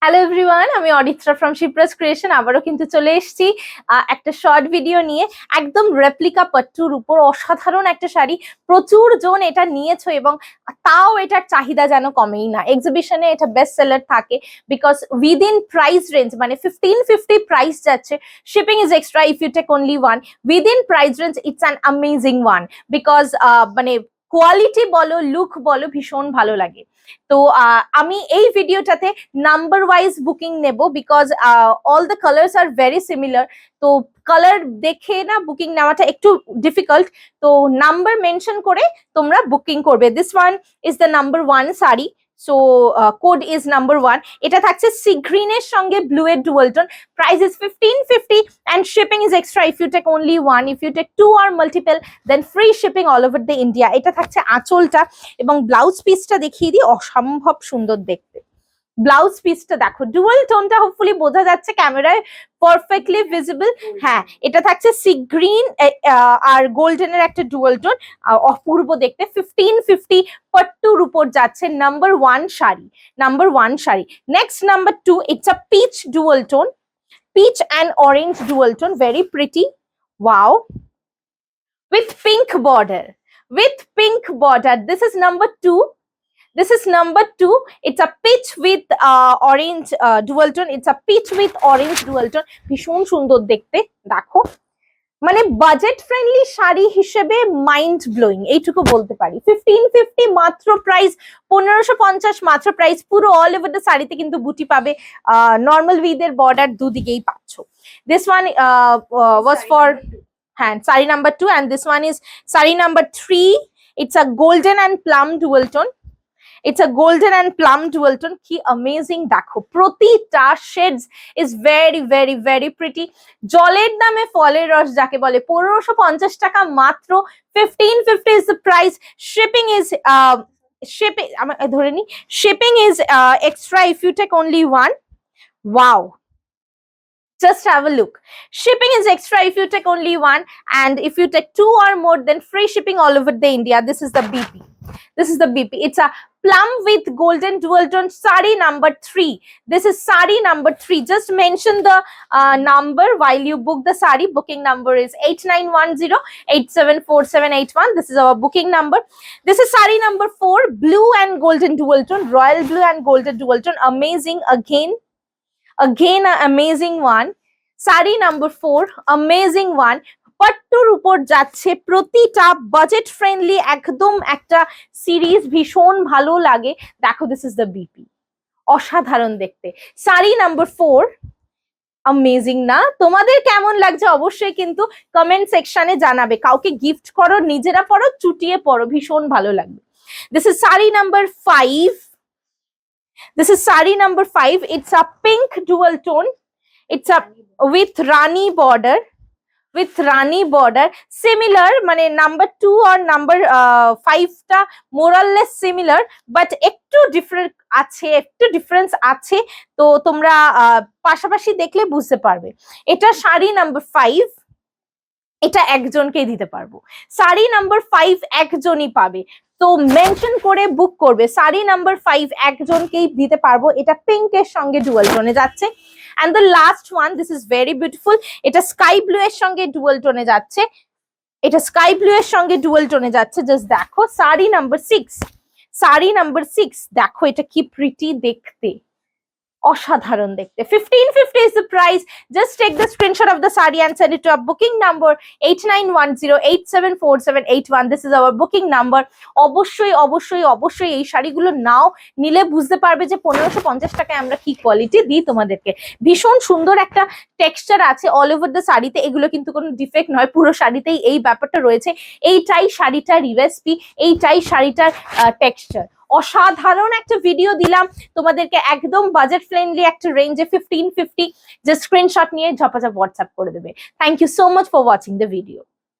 Hello everyone, আমি Aritra from Shipra's creation আবারও কিন্তু চলে এসেছি একটা শর্ট ভিডিও নিয়ে। একদম রেপ্লিকা পাট্টুর উপর অসাধারণ একটা শাড়ি, প্রচুর জন এটা নিয়েছো এবং তাও এটার চাহিদা যেন কমেই না। এক্সিবিশনে এটা বেস্ট সেলার থাকে বিকজ উইদিন প্রাইস রেঞ্জ, মানে 1550 প্রাইস যাচ্ছে, shipping is extra if you take only one. Within price range it's an amazing one because মানে কোয়ালিটি বলো, লুক বলো, ভীষণ ভালো লাগে। তো আমি এই ভিডিওটাতে নাম্বার ওয়াইজ বুকিং নেব because all the colours are very similar. তো কালার দেখে না বুকিং নেওয়াটা একটু ডিফিকাল্ট, তো নাম্বার মেনশন করে তোমরা বুকিং করবে। This one is the number one sari, so code is number one. এটা থাকছে সি গ্রিনের সঙ্গে ব্লু এর dual tone. Price is 1550 and shipping is extra if you take only one. If you take two or multiple then free shipping all over the India. এটা থাকছে আঁচলটা এবং blouse পিসটা দেখিয়ে দিই, অসম্ভব সুন্দর দেখতে। ব্লাউজ পিসটা দেখো, ডুয়াল টোনটা হোপফুলি বোঝা যাচ্ছে ক্যামেরায়, পারফেক্টলি ভিজিবল। হ্যাঁ, এটা থাকছে সি গ্রিন আর গোল্ডেনের একটা ডুয়াল টোন, অপূর্ব দেখতে। 1550 পাট্টুর উপর যাচ্ছে number one sari, number one sari. Next number two, it's a peach dual tone, peach and orange dual tone, very pretty. Wow, with pink border, with pink border. This is number two, this is number two. It's a peach with orange dual tone. It's a peach with orange dual tone. ভীষণ সুন্দর দেখতে, দেখো মানে budget friendly sari হিসেবে mind blowing, এইটুকু বলতে পারি। 1550 মাত্র প্রাইস, 1550 মাত্র প্রাইস। পুরো অল ওভার দ্য শাড়িতে কিন্তু বুটি পাবে, নর্মাল উইথের বর্ডার দুদিকেই পাচ্ছ। দিস ওয়ান ওয়াজ ফর, হ্যাঁ, sari number two, and this one is sari number three. It's a golden and plum dual tone, it's a golden and plum dual tone. কি amazing দেখো, প্রতিটা shades is very very very pretty. জলের দামে ফলের রস যাকে বলে, 1550 টাকা মাত্র, 1550 is the price. Shipping is shipping ধরে নি, shipping is extra if you take only one. Wow, just have a look. Shipping is extra if you take only one, and if you take two or more then free shipping all over the India. This is the BP, this is the BP. It's a plum with golden dual tone, sari number 3. This is sari number 3. Just mention the number while you book the sari. Booking number is 8910874781. This is our booking number. This is sari number 4, blue and golden dual tone, royal blue and golden dual tone. Amazing again, again an amazing one. Sari number 4, amazing one. পাট্টুর উপর যাচ্ছে, প্রতিটা budget friendly, একদম একটা series, ভীষণ ভালো লাগে। দেখো, this is the BP, অসাধারণ দেখতে। শাড়ি নাম্বার 4, অ্যামেজিং না? তোমাদের কেমন লাগছে অবশ্যই কিন্তু কমেন্ট সেকশনে জানাবে। কাউকে গিফট করো, নিজেরা পরো, চুটিয়ে পরো, ভীষণ ভালো লাগবে। This is sari number 5, this is sari number 5. It's a pink dual tone, it's a with rani border, with rani border. Similar, মানে নাম্বার 2 আর নাম্বার 5 টা more or less similar, but একটু ডিফারেন্ট আছে, একটু ডিফারেন্স আছে। তো তোমরা পাশাপাশি দেখলে বুঝতে পারবে। এটা শাড়ি নাম্বার 5, এটা একজনকেই দিতে পারবো। শাড়ি নাম্বার 5 একজনই পাবে, তো মেনশন করে বুক করবে। শাড়ি নাম্বার 5 একজনকেই দিতে পারবো। এটা পিঙ্কের সঙ্গে ডুয়াল টোনে যাচ্ছে। and the last one, this is very beautiful. এটা স্কাই ব্লু এর সঙ্গে ডুয়াল টোনে যাচ্ছে, এটা স্কাই ব্লু এর সঙ্গে ডুয়াল টোনে যাচ্ছে। জাস্ট দেখো, শাড়ি নাম্বার 6, শাড়ি নাম্বার 6 দেখো, এটা কি প্রিটি দেখতে, অসাধারণ দেখতে। 1550 is the price. Just take the screenshot of the sari and send it to our booking number 8910874781. This is our booking number. অবশ্যই অবশ্যই অবশ্যই এই শাড়িগুলো নাও, নিলে বুঝতে পারবে যে 1550 টাকায় আমরা কি কোয়ালিটি দিই তোমাদেরকে। ভীষণ সুন্দর একটা টেক্সচার আছে অল ওভার দ্য শাড়িতে, এগুলো কিন্তু কোনো ডিফেক্ট নয়, পুরো শাড়িতেই এই ব্যাপারটা রয়েছে। এইটাই শাড়িটার ইউএসপি, এইটাই শাড়িটার টেক্সচার। অসাধারণ একটা ভিডিও দিলাম তোমাদেরকে, একদম বাজেট ফ্রেন্ডলি একটা রেঞ্জে 1550। যে স্ক্রিনশট নিয়ে ঝপাঝপ হোয়াটসঅ্যাপ করে দেবে। Thank you so much for watching the video.